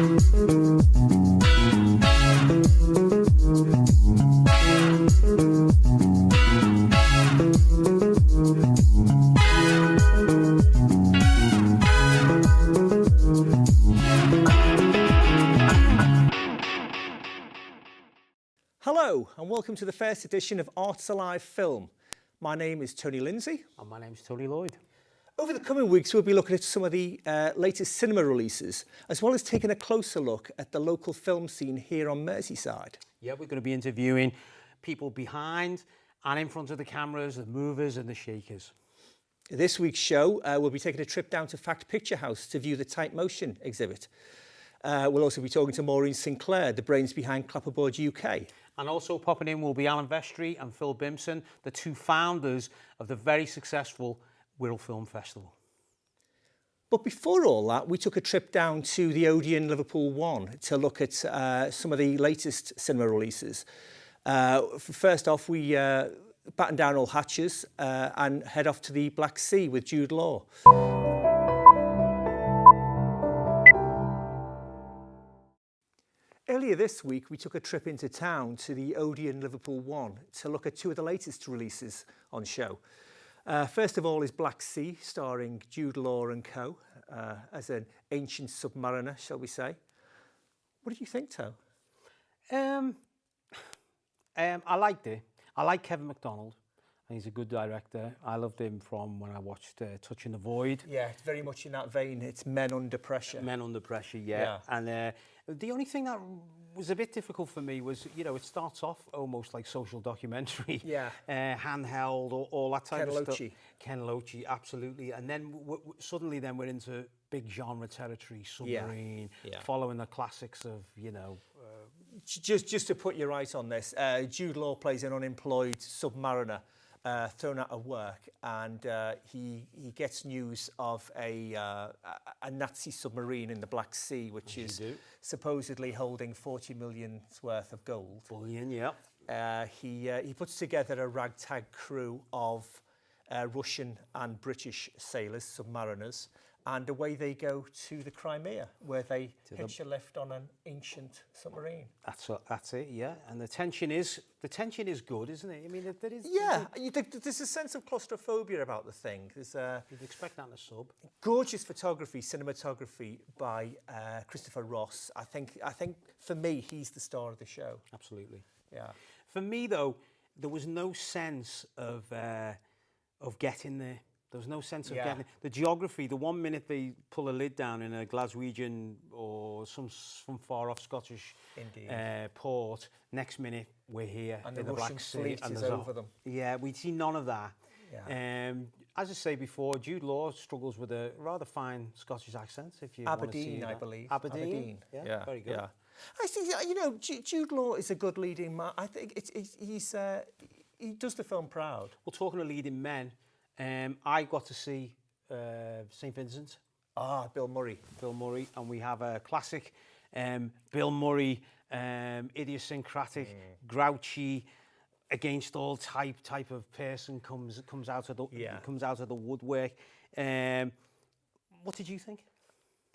Hello and welcome to the first edition of Arts Alive Film. My name is Tony Lindsay. And my name's Tony Lloyd. Over the coming weeks we'll be looking at some of the latest cinema releases, as well as taking a closer look at the local film scene here on Merseyside. Yeah, we're going to be interviewing people behind and in front of the cameras, the movers and the shakers. This week's show, we'll be taking a trip down to Fact Picture House to view the Tight Motion exhibit. We'll also be talking to Maureen Sinclair, the brains behind Clapperboard UK. And also popping in will be Alan Vestry and Phil Bimson, the two founders of the very successful Wirral Film Festival. But before all that, we took a trip down to the Odeon Liverpool 1 to look at some of the latest cinema releases. First off, we batten down all hatches and head off to the Black Sea with Jude Law. Earlier this week, we took a trip into town to the Odeon Liverpool 1 to look at two of the latest releases on show. First of all is Black Sea, starring Jude Law and co, as an ancient submariner, shall we say. What did you think, To? I liked it. I like Kevin MacDonald. He's a good director. I loved him from when I watched Touching the Void. Yeah, it's very much in that vein. It's men under pressure. Men under pressure, yeah. And the only thing that was a bit difficult for me was, you know, it starts off almost like social documentary. Yeah. Handheld, all that type of stuff. Ken Loach, absolutely. And then suddenly then we're into big genre territory, submarine, following the classics of, you know... Just to put you right on this, Jude Law plays an unemployed submariner thrown out of work, and he gets news of a Nazi submarine in the Black Sea, which is supposedly holding 40 million worth of gold. Bullion, yeah. He puts together a ragtag crew of Russian and British sailors, submariners, and away they go to the Crimea, where they hitch a lift on an ancient submarine. That's it, yeah. And the tension is good, isn't it? I mean, there is. Yeah, there's a sense of claustrophobia about the thing. You'd expect that in a sub. Gorgeous photography, cinematography by Christopher Ross. I think for me, he's the star of the show. Absolutely. Yeah. For me, though, there was no sense of getting there. There was no sense of getting the geography. The 1 minute they pull a lid down in a Glaswegian or some far off Scottish port, next minute we're here and in the Black Sea fleet and is over them. Yeah, we'd see none of that. Yeah. As I say before, Jude Law struggles with a rather fine Scottish accent. If you Aberdeen, want to see I believe. Aberdeen. Yeah, very good. Yeah. I think Jude Law is a good leading man. I think he does the film proud. Well, talking of leading men. I got to see St. Vincent. Bill Murray. Bill Murray, and we have a classic Bill Murray, idiosyncratic, grouchy, against all type of person comes out of the woodwork. What did you think?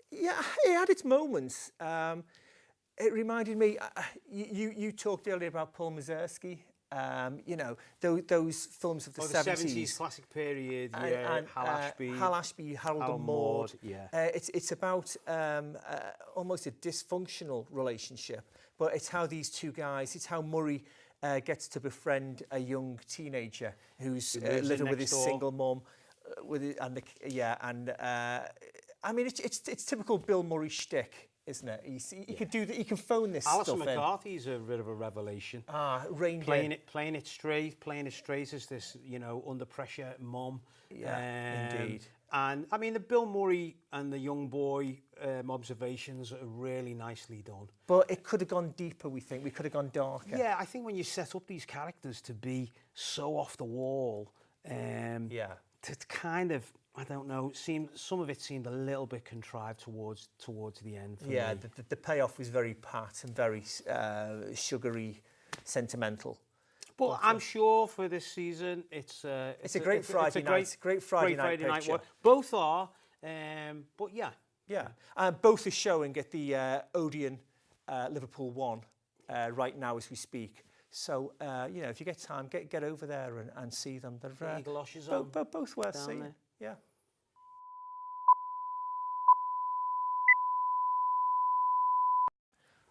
Yeah, it had its moments. It reminded me. You talked earlier about Paul Mazursky. Those films of the 70s classic period, and Hal Ashby, Harold and Maude. It's about almost a dysfunctional relationship, but it's how these two guys, it's how Murray gets to befriend a young teenager who's living with his single mum, I mean it's typical Bill Murray shtick. Isn't it? He could do that. He can phone this Alison stuff in. McCarthy's a bit of a revelation. Playing it straight as this, under pressure mum. Yeah, indeed. And I mean, the Bill Murray and the young boy observations are really nicely done. But it could have gone deeper. We think we could have gone darker. Yeah, I think when you set up these characters to be so off the wall, to kind of. I don't know. Some of it seemed a little bit contrived towards the end. For me. The payoff was very pat and very sugary, sentimental. But I'm sure for this season, it's a great Friday night. Great Friday night picture. Both are, but yeah, Yeah, both are showing at the Odeon Liverpool 1 right now as we speak. So, if you get time, get over there and see them. They're galoshes both worth seeing. there. Yeah.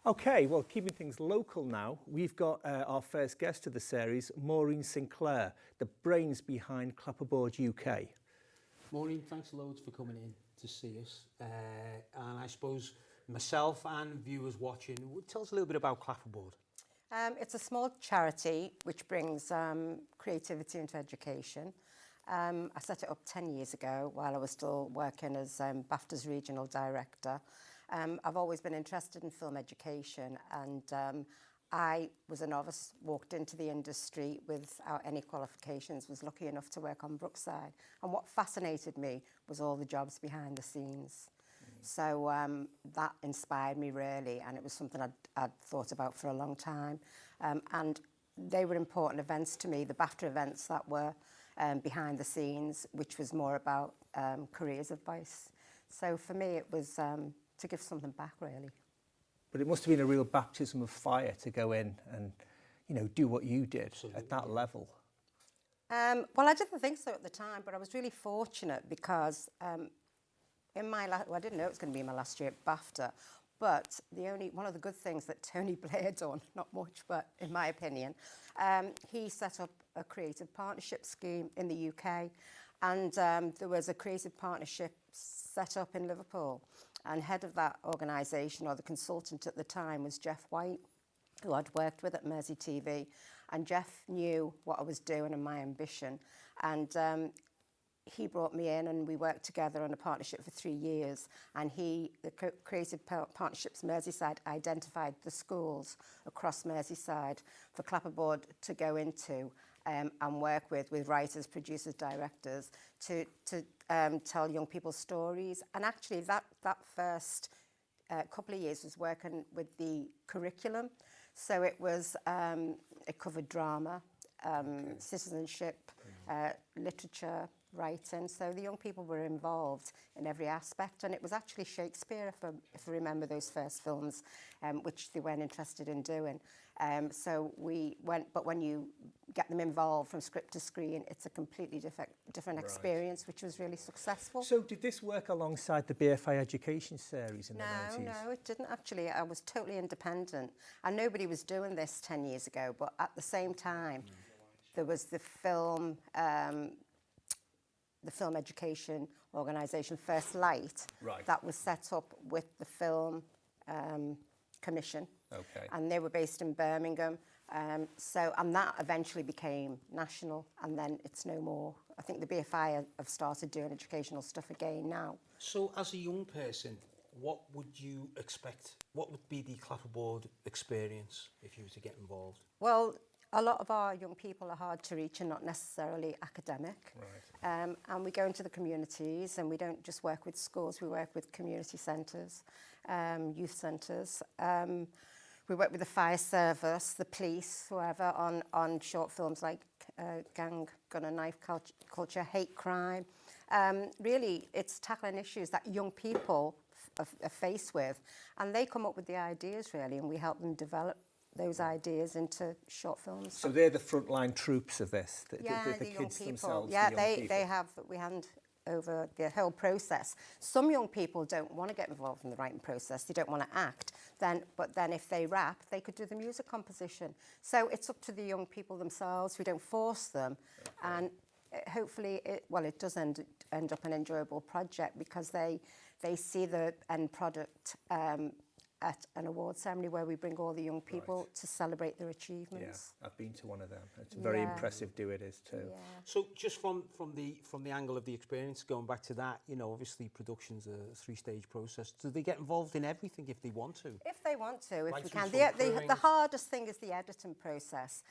Okay, well, keeping things local now, we've got our first guest of the series, Maureen Sinclair, the brains behind Clapperboard UK. Maureen, thanks loads for coming in to see us. And I suppose myself and viewers watching, tell us a little bit about Clapperboard. It's a small charity which brings creativity into education. I set it up 10 years ago while I was still working as BAFTA's regional director. I've always been interested in film education, and I was a novice, walked into the industry without any qualifications, was lucky enough to work on Brookside. And what fascinated me was all the jobs behind the scenes. So that inspired me really, and it was something I'd thought about for a long time. And they were important events to me, the BAFTA events that were behind the scenes, which was more about careers advice. So for me, it was to give something back, really. But it must have been a real baptism of fire to go in and, do what you did. Absolutely. At that level. Well, I didn't think so at the time, but I was really fortunate because in my I didn't know it was going to be my last year at BAFTA, but one of the good things that Tony Blair done, not much, but in my opinion, he set up a creative partnership scheme in the UK, and there was a creative partnership set up in Liverpool, and head of that organisation, or the consultant at the time, was Jeff White, who I'd worked with at Mersey TV, and Jeff knew what I was doing and my ambition, and he brought me in and we worked together on a partnership for 3 years, and the Creative Partnerships Merseyside identified the schools across Merseyside for Clapperboard to go into and work with writers, producers, directors to tell young people stories. And actually that first couple of years was working with the curriculum. So it was, it covered drama, citizenship, literature, writing. So the young people were involved in every aspect, and it was actually Shakespeare, if I remember those first films, which they weren't interested in doing. So we went, but when you get them involved from script to screen, it's a completely different experience, which was really successful. So did this work alongside the BFI education series in the 90s? No, it didn't actually. I was totally independent, and nobody was doing this 10 years ago, but at the same time, there was the film education organisation, First Light, that was set up with the film commission. Okay. And they were based in Birmingham. And that eventually became national, and then it's no more. I think the BFI have started doing educational stuff again now. So as a young person, what would you expect? What would be the Clapperboard experience if you were to get involved? Well, a lot of our young people are hard to reach and not necessarily academic. Right. And we go into the communities, and we don't just work with schools, we work with community centres, youth centres. We work with the fire service, the police, whoever, on short films like gang, gun and knife culture, hate crime. Really, it's tackling issues that young people are faced with, and they come up with the ideas, really, and we help them develop those ideas into short films. So they're the frontline troops of this, the young kids people. themselves. Yeah, the young people. we hand over the whole process. Some young people don't want to get involved in the writing process. They don't want to act. But then if they rap, they could do the music composition. So it's up to the young people themselves. We don't force them. Okay. And hopefully, it does end up an enjoyable project, because they see the end product at an award ceremony where we bring all the young people to celebrate their achievements. Yeah, I've been to one of them. It's a very impressive do it is too. Yeah. So just from the angle of the experience, going back to that, obviously production's a 3-stage process. Do they get involved in everything if they want to? If they want to, if we can. The hardest thing is the editing process,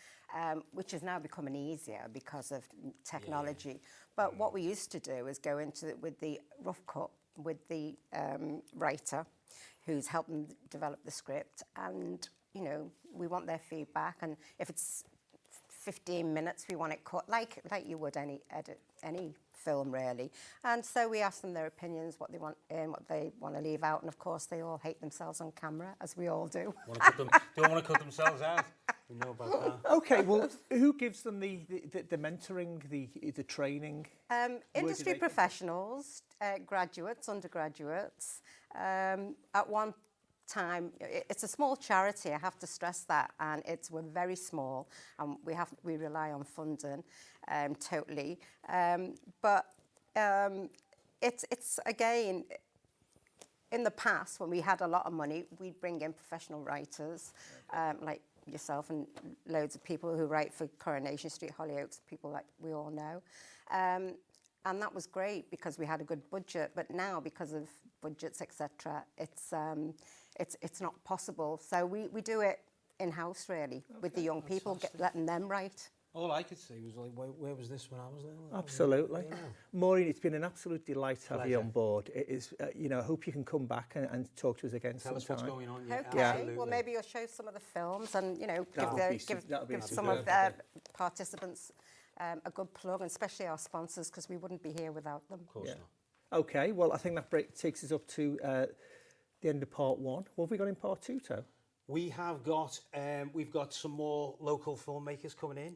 which is now becoming easier because of technology. Yeah. But what we used to do is go into it with the rough cut, with the writer, who's helping develop the script, and we want their feedback, and if it's 15 minutes we want it cut like you would any film, really. And so we asked them their opinions, what they want in, what they want to leave out. And of course, they all hate themselves on camera, as we all do. Don't want to cut themselves out. We know about that. Okay, well, who gives them the mentoring, the training? Industry professionals, graduates, undergraduates. At one time, it's a small charity, I have to stress that, and we're very small, and we rely on funding totally. But it's again, in the past, when we had a lot of money, we'd bring in professional writers, like yourself and loads of people who write for Coronation Street, Hollyoaks, people like we all know. And that was great because we had a good budget, but now because of budgets, etc., it's not possible. So we do it in-house, really, with the young people, letting them write. All I could see was like, where was this when I was there? Absolutely. Yeah. Maureen, it's been an absolute delight to have you on board. It is, I hope you can come back and talk to us again sometime. Tell us what's going on. Okay, Absolutely. Well, maybe you'll show some of the films and, give some superb. of the participants a good plug, and especially our sponsors, because we wouldn't be here without them. Of course not. Okay, well, I think that takes us up to the end of part 1. What have we got in part 2, To? We've got some more local filmmakers coming in.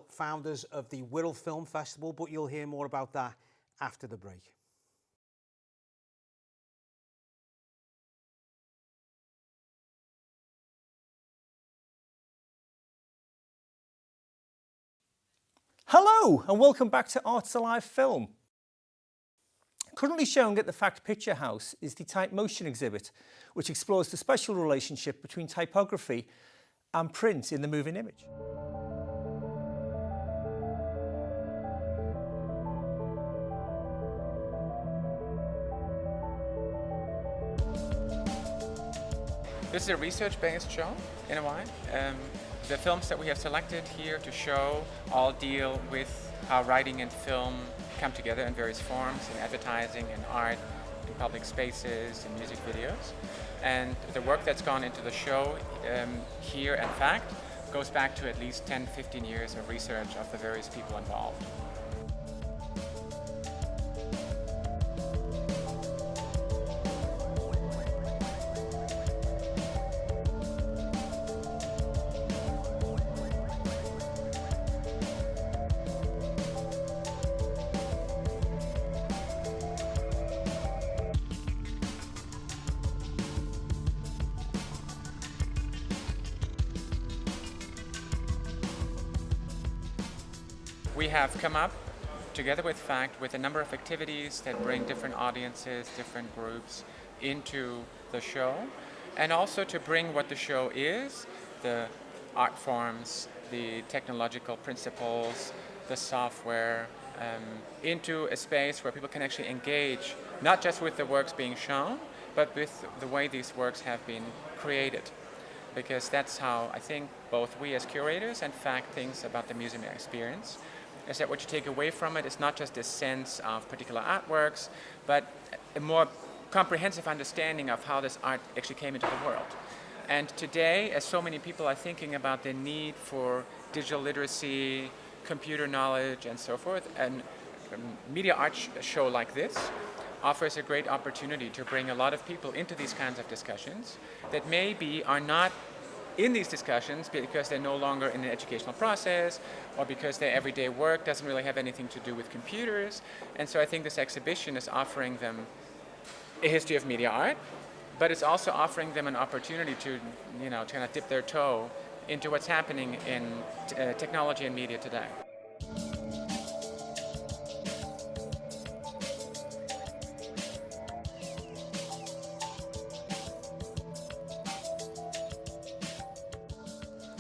Founders of the Wirral Film Festival, but you'll hear more about that after the break. Hello, and welcome back to Arts Alive Film. Currently showing at the Fact Picture House is the Type Motion exhibit, which explores the special relationship between typography and print in the moving image. This is a research-based show, in a way. The films that we have selected here to show all deal with how writing and film come together in various forms, in advertising, in art, in public spaces, in music videos. And the work that's gone into the show here at Fact goes back to at least 10-15 years of research of the various people involved. We have come up, together with Fact, with a number of activities that bring different audiences, different groups into the show, and also to bring what the show is, the art forms, the technological principles, the software, into a space where people can actually engage, not just with the works being shown, but with the way these works have been created. Because that's how I think both we as curators and Fact thinks about the museum experience, is that what you take away from it is not just a sense of particular artworks, but a more comprehensive understanding of how this art actually came into the world. And today, as so many people are thinking about the need for digital literacy, computer knowledge, and so forth, and a media art show like this offers a great opportunity to bring a lot of people into these kinds of discussions that maybe are not in these discussions because they're no longer in an educational process or because their everyday work doesn't really have anything to do with computers. And so I think this exhibition is offering them a history of media art, but it's also offering them an opportunity to, kind of dip their toe into what's happening in technology and media today.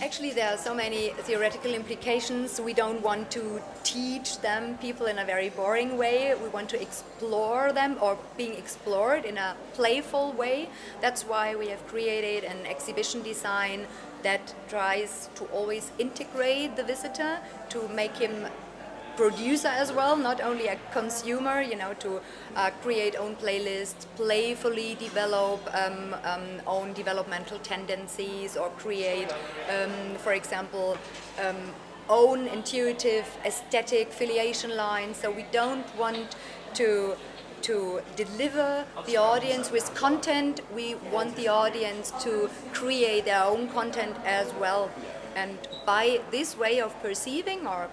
Actually, there are so many theoretical implications. We don't want to teach them people in a very boring way. We want to explore them or being explored in a playful way. That's why we have created an exhibition design that tries to always integrate the visitor, to make him producer as well, not only a consumer, to create own playlists, playfully develop own developmental tendencies, or create, for example, own intuitive aesthetic filiation line. So we don't want to deliver the audience with content. We want the audience to create their own content as well. And by this way of perceiving or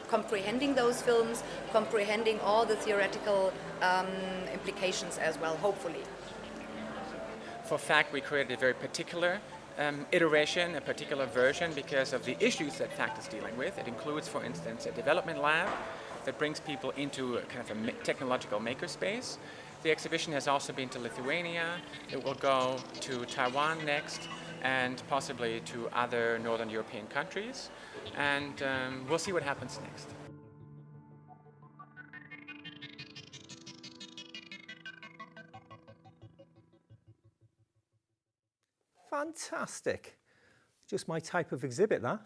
comprehending those films, comprehending all the theoretical implications as well, hopefully. For FACT, we created a very particular iteration, a particular version, because of the issues that FACT is dealing with. It includes, for instance, a development lab that brings people into a kind of a technological makerspace. The exhibition has also been to Lithuania. It will go to Taiwan next, and possibly to other Northern European countries. And we'll see what happens next. Fantastic. Just my type of exhibit, that.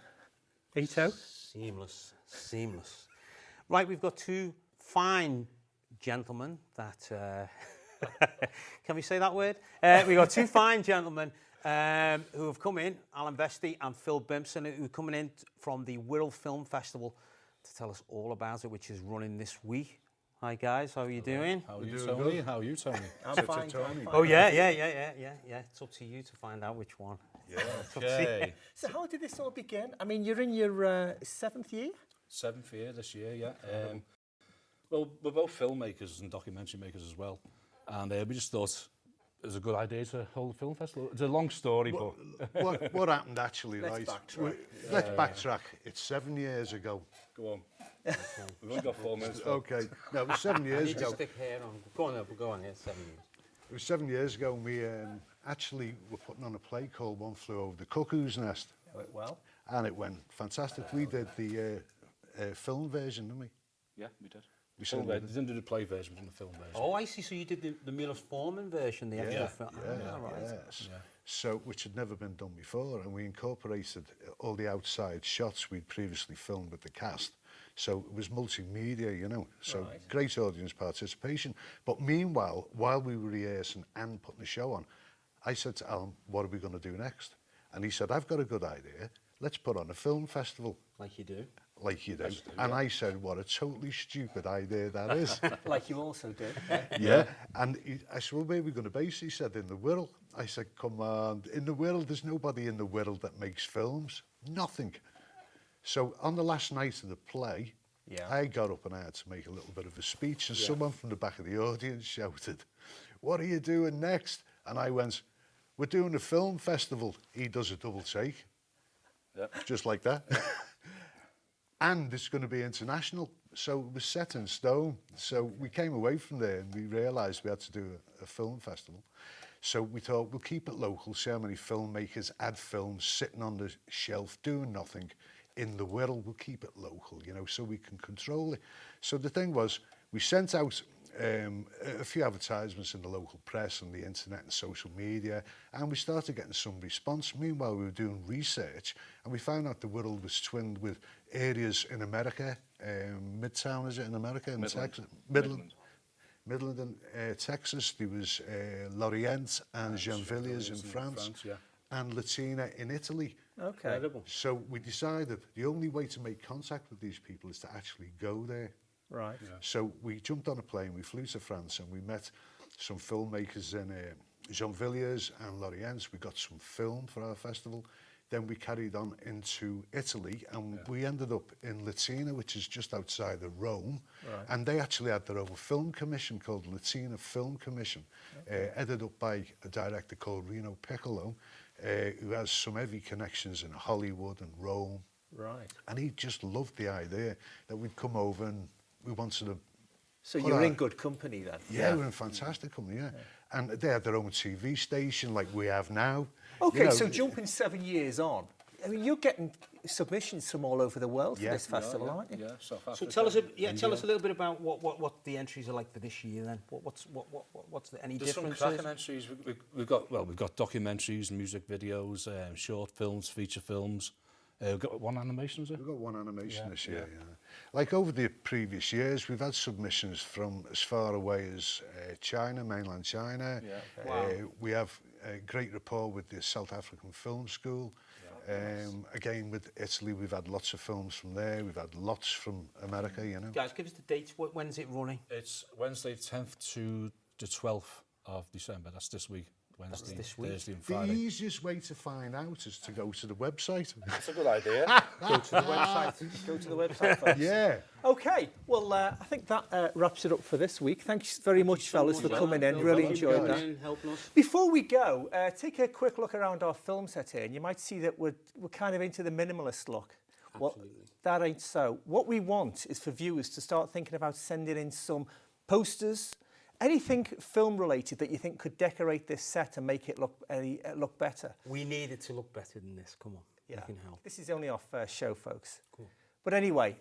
Ito. Seamless, seamless. Right, we've got two fine gentlemen that... can we say that word? We've got two fine gentlemen who have come in, Alan Vesti and Phil Bimpson, who are coming in from the Wirral Film Festival to tell us all about it, which is running this week. Hi guys, how are you doing? How are you, Tony? How are you, Tony? I'm fine. Oh yeah. It's up to you to find out which one. Yeah, okay. So how did this all begin? I mean, you're in your 7th year? 7th year this year, yeah. Well, we're both filmmakers and documentary makers as well. And we just thought it was a good idea to hold a film festival. It's a long story, but... What happened actually, Let's right? backtrack. Let's backtrack. It's 7 years ago. Go on. We've only got 4 minutes. Okay. No, it was 7 years ago. Stick here on. Go on here, 7 years. It was 7 years ago, and we actually were putting on a play called One Flew Over the Cuckoo's Nest. It went well. And it went fantastic. We did the film version, didn't we? Yeah, we did. We Film certainly version. We didn't do the play version, we did the film version. Oh, I see. So you did the Milos Forman version, the actual film. Right. Yes. Yeah. So, which had never been done before, and we incorporated all the outside shots we'd previously filmed with the cast. So it was multimedia, you know, so great audience participation. But meanwhile, while we were rehearsing and putting the show on, I said to Alan, what are we going to do next? And he said, I've got a good idea. Let's put on a film festival. Like you do. Like you do. And I said, what a totally stupid idea that is. Like you also did. Yeah. And I said, well, where are we going to base? He said, in the Wirral. I said, come on, in the Wirral, there's nobody in the Wirral that makes films. Nothing. So on the last night of the play, I got up and I had to make a little bit of a speech, and someone from the back of the audience shouted, what are you doing next? And I went, we're doing a film festival. He does a double take, just like that. And it's going to be international. So it was set in stone. So we came away from there and we realised we had to do a film festival. So we thought, we'll keep it local, see how many filmmakers add films sitting on the shelf doing nothing in the Wirral. We'll keep it local, you know, so we can control it. So the thing was, we sent out a few advertisements in the local press and the internet and social media, and we started getting some response. Meanwhile, we were doing research, and we found out the Wirral was twinned with areas in America, Midtown, is it in America? In Texas? Midland and Texas. There was Lorient and Gennevilliers in France, and Latina in Italy. Okay. Incredible. So we decided the only way to make contact with these people is to actually go there. Right. Yeah. So we jumped on a plane, we flew to France, and we met some filmmakers in Gennevilliers and Lorient. We got some film for our festival. Then we carried on into Italy, and we ended up in Latina, which is just outside of Rome. Right. And they actually had their own film commission called Latina Film Commission, headed up by a director called Rino Piccolo, who has some heavy connections in Hollywood and Rome. Right. And he just loved the idea that we'd come over and we wanted to... So you're in good company then? Yeah, we're in fantastic company, yeah. And they had their own TV station like we have now. Okay, you know, so jumping 7 years on, I mean, you're getting submissions from all over the world for this festival, aren't you? Yeah, South Africa. So tell us, tell us a little bit about what the entries are like for this year. Then, what's any There's differences? some cracking entries. We've got documentaries, music videos, short films, feature films. We've got one animation, is it? We've got one animation this year, yeah. Like over the previous years, we've had submissions from as far away as China, mainland China. Yeah. Wow. We have a great rapport with the South African Film School. Again, with Italy, we've had lots of films from there. We've had lots from America, you know. Guys, give us the dates. When's it running? It's Wednesday 10th to the 12th of December. That's this week. Wednesday, this week. Thursday and The Friday. easiest way to find out is to go to the website. That's a good idea. Go to the website. Go to the website, folks. Yeah. Okay, well, I think that wraps it up for this week. Thanks very much, fellas, for coming in. Really enjoyed that. Helping us. Before we go, take a quick look around our film set here, and you might see that we're kind of into the minimalist look. Well, that ain't so. What we want is for viewers to start thinking about sending in some posters, anything film-related that you think could decorate this set and make it look better. We need it to look better than this. Come on, Yeah. we can help. This is only our first show, folks. Cool. But anyway,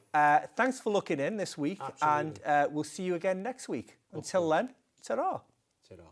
thanks for looking in this week, Absolutely. and we'll see you again next week. Until then, ta-ra. Ta-ra.